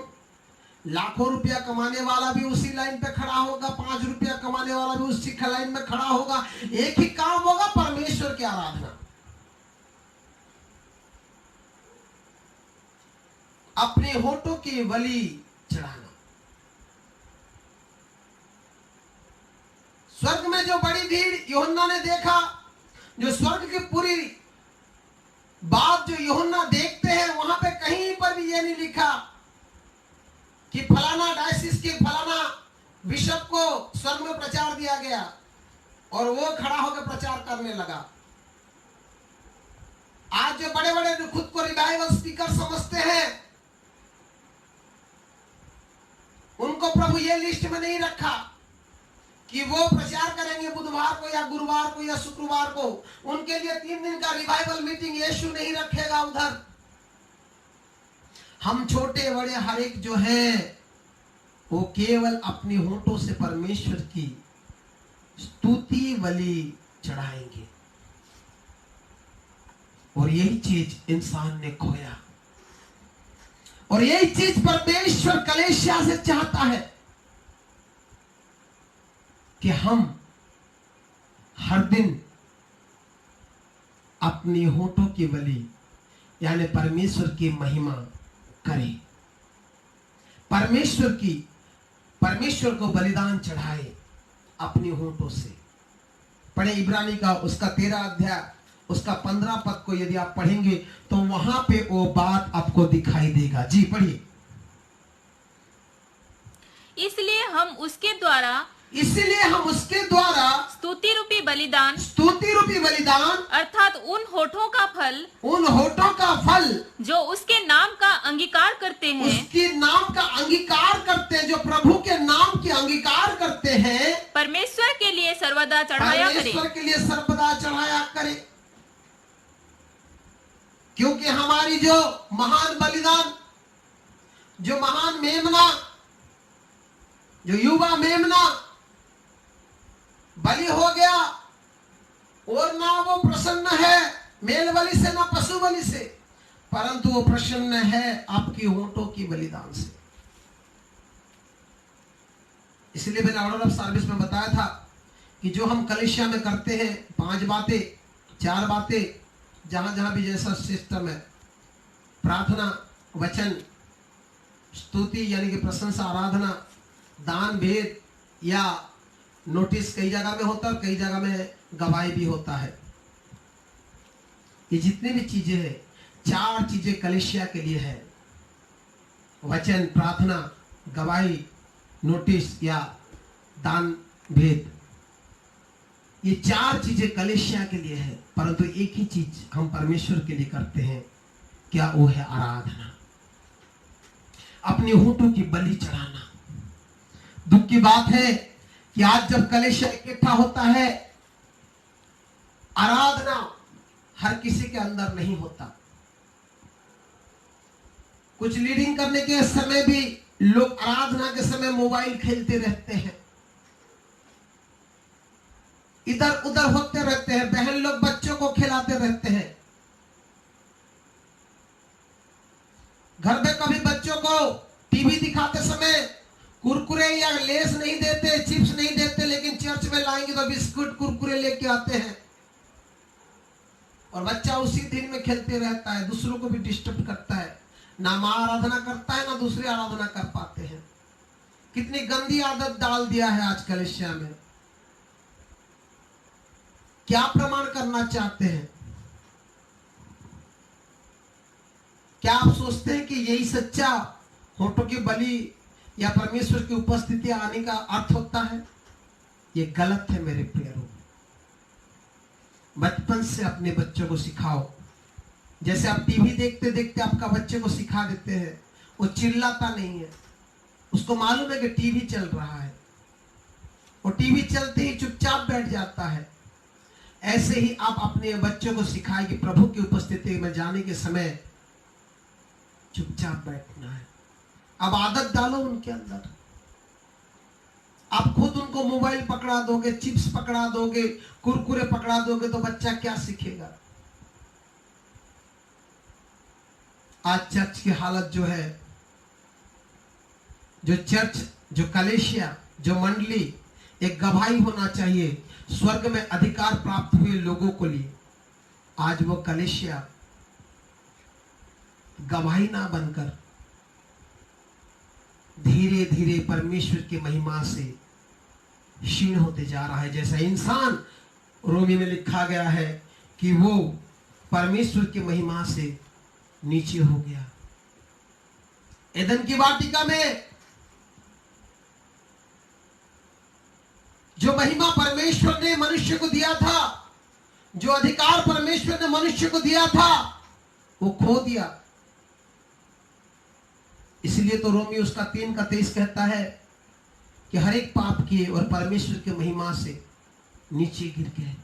लाखों रुपया कमाने वाला भी उसी लाइन पे खड़ा होगा, 5 रुपया कमाने वाला भी उसी लाइन में खड़ा होगा। एक ही काम होगा, परमेश्वर की आराधना, अपने होठों की बलि चढ़ाना। स्वर्ग में जो बड़ी भीड़ यूहन्ना ने देखा, जो स्वर्ग की पूरी बात जो यूहन्ना देखते हैं, वहां पे कहीं पर भी ये नहीं लिखा कि फलाना डायसिस के फलाना बिशप को स्वर्ग में प्रचार दिया गया और वो खड़ा होकर प्रचार करने लगा। आज जो बड़े बड़े खुद को रिवाइवल स्पीकर समझते हैं, उनको प्रभु ये लिस्ट में नहीं रखा कि वो प्रचार करेंगे बुधवार को या गुरुवार को या शुक्रवार को। उनके लिए 3 दिन का रिवाइवल मीटिंग यीशु नहीं रखेगा उधर। हम छोटे बड़े हर एक जो है वो केवल अपने होठों से परमेश्वर की स्तुति बलि चढ़ाएंगे। और यही चीज इंसान ने खोया, और यही चीज परमेश्वर कलीसिया से चाहता है कि हम हर दिन अपनी होठों की बलि यानी परमेश्वर की महिमा करें, परमेश्वर को बलिदान चढ़ाए अपने होठों से। पढ़े इब्रानी का उसका 13 अध्याय उसका 15 पद को यदि आप पढ़ेंगे तो वहां पे वो बात आपको दिखाई देगा। जी पढ़िए। इसलिए हम उसके द्वारा स्तुति रूपी बलिदान अर्थात उन होठों का फल जो उसके नाम का अंगीकार करते हैं, उसके नाम का अंगीकार करते हैं, जो प्रभु के नाम की अंगीकार करते हैं, परमेश्वर के लिए सर्वदा चढ़ाया करें। क्योंकि हमारी जो महान बलिदान, जो महान मेमना, जो युवा मेमना बलि हो गया, और ना वो प्रसन्न है मेल बलि से, ना पशु बलि से, परंतु वो प्रसन्न है आपकी होठों की बलिदान से। इसलिए मैंने ऑर्डर ऑफ सर्विस में बताया था कि जो हम कलीसिया में करते हैं 5 बातें 4 बातें, जहां जहां भी जैसा सिस्टम है, प्रार्थना, वचन, स्तुति यानी कि प्रशंसा, आराधना, दान, भेद या नोटिस कई जगह में होता है, कई जगह में गवाही भी होता है। ये जितने भी चीजें हैं, 4 चीजें कलीसिया के लिए है, वचन, प्रार्थना, गवाही, नोटिस या दान, भेद। ये 4 चीजें कलीसिया के लिए है, परंतु एक ही चीज हम परमेश्वर के लिए करते हैं, क्या वो है आराधना, अपने होठों की बलि चढ़ाना। दुख की बात है कि आज जब कलीसिया इकट्ठा होता है, आराधना हर किसी के अंदर नहीं होता। कुछ लीडिंग करने के समय भी लोग आराधना के समय मोबाइल खेलते रहते हैं, इधर उधर होते रहते हैं, बहन लोग बच्चों को खिलाते रहते हैं। घर में कभी बच्चों को टीवी दिखाते समय कुरकुरे या लेस नहीं देते, चिप्स नहीं देते, लेकिन चर्च में लाएंगे तो बिस्कुट कुरकुरे लेके आते हैं और बच्चा उसी दिन में खेलते रहता है, दूसरों को भी डिस्टर्ब करता है, ना मां आराधना करता है ना दूसरी आराधना कर पाते हैं। कितनी गंदी आदत डाल दिया है आज कलीसिया में। क्या प्रमाण करना चाहते हैं? क्या आप सोचते हैं कि यही सच्चा होठों की बलि या परमेश्वर की उपस्थिति आने का अर्थ होता है? ये गलत है मेरे प्यारों। बचपन से अपने बच्चों को सिखाओ। जैसे आप टीवी देखते देखते आपका बच्चे को सिखा देते हैं, वो चिल्लाता नहीं है, उसको मालूम है कि टीवी चल रहा है, वो टीवी चलते ही चुपचाप बैठ जाता है। ऐसे ही आप अपने बच्चों को सिखाएं कि प्रभु की उपस्थिति में जाने के समय चुपचाप बैठना है। अब आदत डालो उनके अंदर। आप खुद उनको मोबाइल पकड़ा दोगे, चिप्स पकड़ा दोगे, कुरकुरे पकड़ा दोगे तो बच्चा क्या सीखेगा? आज चर्च की हालत जो है, जो चर्च, जो कलीसिया, जो मंडली एक गवाही होना चाहिए स्वर्ग में अधिकार प्राप्त हुए लोगों को लिए, आज वो कलीसिया गवाही ना बनकर धीरे धीरे परमेश्वर की महिमा से क्षीण होते जा रहा है। जैसा इंसान, रोमी में लिखा गया है कि वो परमेश्वर की महिमा से नीचे हो गया। एदन की वाटिका में जो महिमा परमेश्वर ने मनुष्य को दिया था, जो अधिकार परमेश्वर ने मनुष्य को दिया था, वो खो दिया। इसलिए तो रोमी उसका 3:23 कहता है कि हर एक पाप किए और परमेश्वर की महिमा से नीचे गिर गए।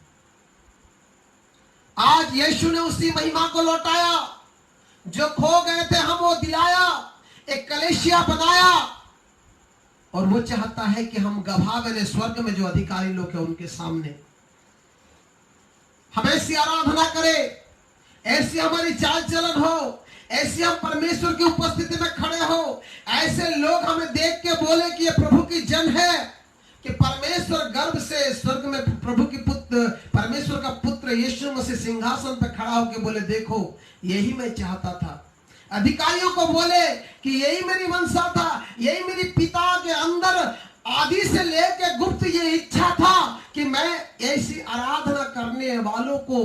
आज यीशु ने उसी महिमा को लौटाया, जो खो गए थे हम वो दिलाया, एक कलीसिया बनाया, और वो चाहता है कि हम गवाह बने स्वर्ग में जो अधिकारी लोग हैं उनके सामने। हम ऐसी आराधना करें, ऐसी हमारी चाल चलन हो, ऐसी हम परमेश्वर की उपस्थिति में खड़े हो, ऐसे लोग हमें देख के बोले कि ये प्रभु की जन है, कि परमेश्वर गर्भ से स्वर्ग में प्रभु की पुत्र, परमेश्वर का पुत्र यीशु मसीह सिंहासन पर खड़ा होकर बोले देखो यही मैं चाहता था। अधिकारियों को बोले कि यही मेरी मंशा था, यही मेरी पिता के अंदर आदि से लेकर गुप्त ये इच्छा था कि मैं ऐसी आराधना करने वालों को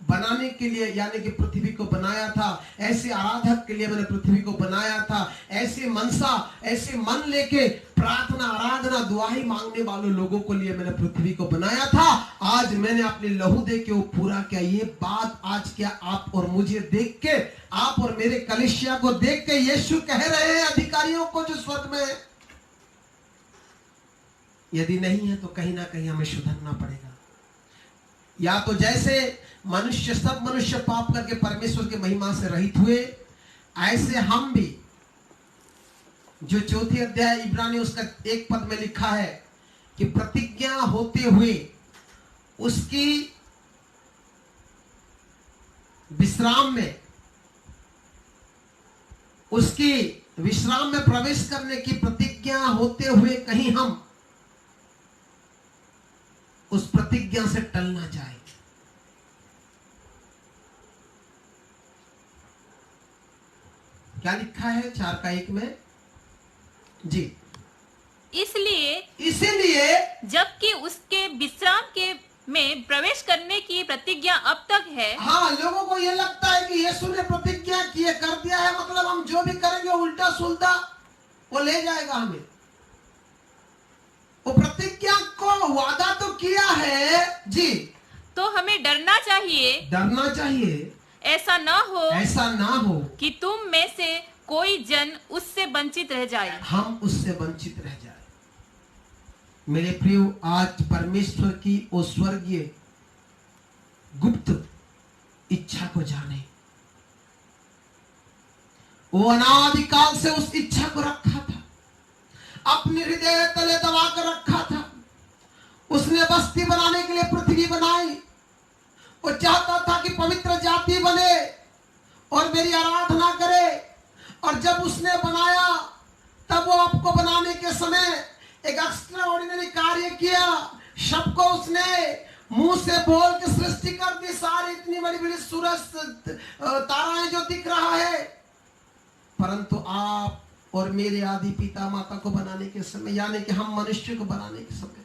बनाने के लिए, यानी कि पृथ्वी को बनाया था, ऐसे आराधक के लिए मैंने पृथ्वी को बनाया था। ऐसी मनसा, ऐसे मन लेके प्रार्थना, आराधना, दुआई मांगने वालों लोगों को लिए मैंने पृथ्वी को बनाया था। आज मैंने अपने लहू दे के वो पूरा किया। ये बात आज क्या आप और मुझे देख के, आप और मेरे कलीसिया को देख के यीशु कह रहे हैं अधिकारियों को जो स्वर्ग में है? यदि नहीं है तो कहीं ना कहीं हमें सुधरना पड़ेगा। या तो जैसे मनुष्य, सब मनुष्य पाप करके परमेश्वर की महिमा से रहित हुए, ऐसे हम भी, जो 4 अध्याय इब्रानी उसका 1 पद में लिखा है कि प्रतिज्ञा होते हुए उसकी विश्राम में, उसकी विश्राम में प्रवेश करने की प्रतिज्ञा होते हुए कहीं हम उस प्रतिज्ञा से टल ना जाए। क्या लिखा है 4:1 में जी? इसीलिए जबकि उसके विश्राम के में प्रवेश करने की प्रतिज्ञा अब तक है। हाँ, लोगों को ये लगता है कि यीशु ने प्रतिज्ञा किए कर दिया है, मतलब हम जो भी करेंगे उल्टा सुल्टा वो ले जाएगा हमें। वो प्रतिज्ञा को वादा तो किया है जी, तो हमें डरना चाहिए। ऐसा ना हो कि तुम में से कोई जन उससे वंचित रह जाए। हम उससे वंचित रह जाए। मेरे प्रियो, आज परमेश्वर की वो स्वर्गीय गुप्त इच्छा को जाने। वो अनादिकाल से उस इच्छा को रखा था, अपने हृदय तले दबा कर रखा था। उसने बस्ती बनाने के लिए पृथ्वी बनाई। वो चाहता था कि पवित्र जाति बने और मेरी आराधना करे। और जब उसने बनाया तब वो आपको बनाने के समय एक एक्स्ट्रा ऑर्डिनरी कार्य किया। सबको उसने मुंह से बोल के सृष्टि कर दी। सारी इतनी बड़ी बड़ी सूरज ताराएं जो दिख रहा है, परंतु आप और मेरे आदि पिता माता को बनाने के समय, यानी कि हम मनुष्य को बनाने के समय,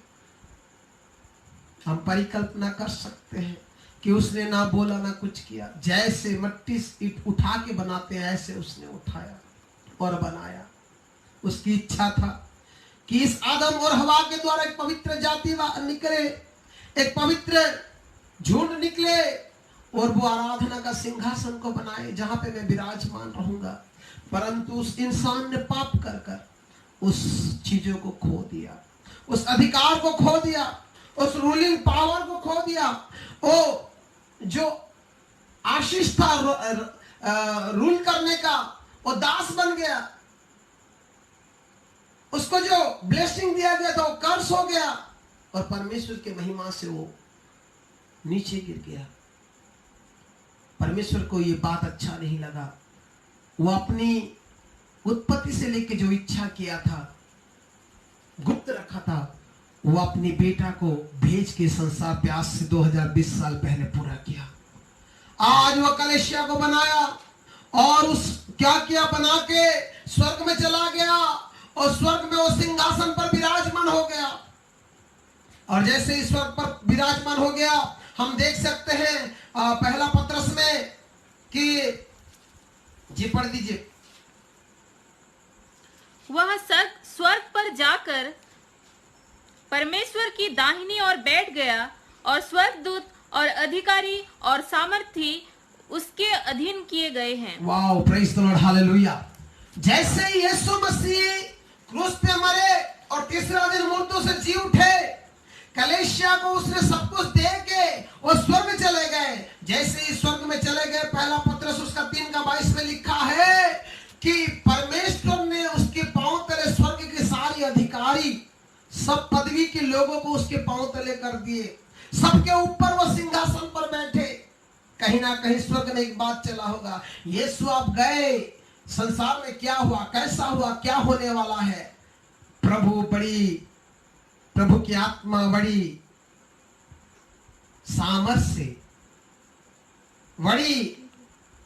हम परिकल्पना कर सकते हैं कि उसने ना बोला ना कुछ किया। जैसे मट्टी ईंट उठा के बनाते हैं ऐसे उसने उठाया और बनाया। उसकी इच्छा था कि इस आदम और हवा के द्वारा एक पवित्र जाति निकले, एक पवित्र झुंड निकले और वो आराधना का सिंहासन को बनाए जहां पे मैं विराजमान रहूंगा। परंतु उस इंसान ने पाप कर कर उस चीजों को खो दिया, उस अधिकार को खो दिया, उस रूलिंग पावर को खो दिया। वो जो आशीष था रूल करने का, वो दास बन गया। उसको जो ब्लेसिंग दिया गया था वो कर्स हो गया और परमेश्वर की महिमा से वो नीचे गिर गया। परमेश्वर को ये बात अच्छा नहीं लगा। वो अपनी उत्पत्ति से लेकर जो इच्छा किया था, गुप्त रखा था, वो अपनी बेटा को भेज के संसार पे आज से 2020 साल पहले पूरा किया। आज वो कलीसिया को बनाया और उस क्या किया, बना के स्वर्ग में चला गया और स्वर्ग में वो सिंहासन पर विराजमान हो गया। और जैसे ही स्वर्ग पर विराजमान हो गया, हम देख सकते हैं पहला पत्रस में कि जी पढ़ दीजिए। वह स्वर्ग पर जाकर परमेश्वर की दाहिनी ओर बैठ गया और स्वर्गदूत और अधिकारी और सामर्थी उसके अधीन किए गए हैं। Wow, praise the Lord, hallelujah. जैसे ही यीशु मसीह क्रूस पे मरे और तीसरा दिन मुर्दों से जी उठे, कलीसिया को उसने सब कुछ दे के वो स्वर्ग चले गए। जैसे ही स्वर्ग में चले गए, पहला पत्रस उसका 3:22 में लिखा है कि परमेश्वर ने उसके पांव तले स्वर्ग के सारे अधिकारी, सब पदवी के लोगों को उसके पांव तले कर दिए। सबके ऊपर वो सिंहासन पर बैठे। कहीं ना कहीं स्वर्ग में एक बात चला होगा, यीशु आप गए, संसार में क्या हुआ, कैसा हुआ, क्या होने वाला है। प्रभु की आत्मा बड़ी सामर्थ्य से, बड़ी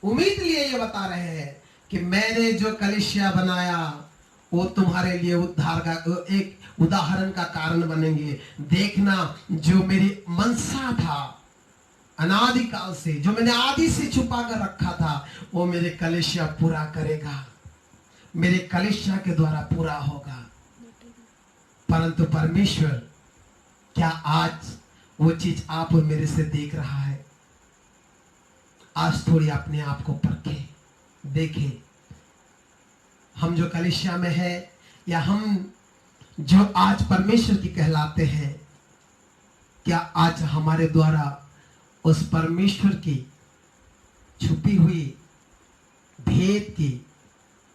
उम्मीद लिए ये बता रहे हैं कि मैंने जो कलीसिया बनाया वो तुम्हारे लिए उद्धार का एक उदाहरण का कारण बनेंगे। देखना, जो मेरी मनसा था अनादिकाल से, जो मैंने आदि से छुपा कर रखा था, वो मेरे कलीसिया पूरा करेगा, मेरे कलीसिया के द्वारा पूरा होगा। परंतु परमेश्वर क्या आज वो चीज आप और मेरे से देख रहा है? आज थोड़ी अपने आप को परखे, देखें, हम जो कलीसिया में है या हम जो आज परमेश्वर की कहलाते हैं, क्या आज हमारे द्वारा उस परमेश्वर की छुपी हुई भेद की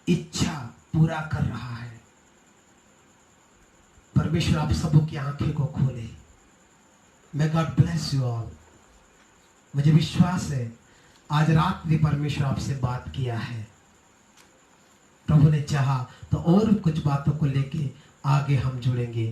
इच्छा पूरा कर रहा है? परमेश्वर आप सबों की आंखें को खोले। May God bless you all। मुझे विश्वास है आज रात भी परमेश्वर आपसे बात किया है। प्रभु ने चाहा तो और कुछ बातों को लेके आगे हम जुड़ेंगे।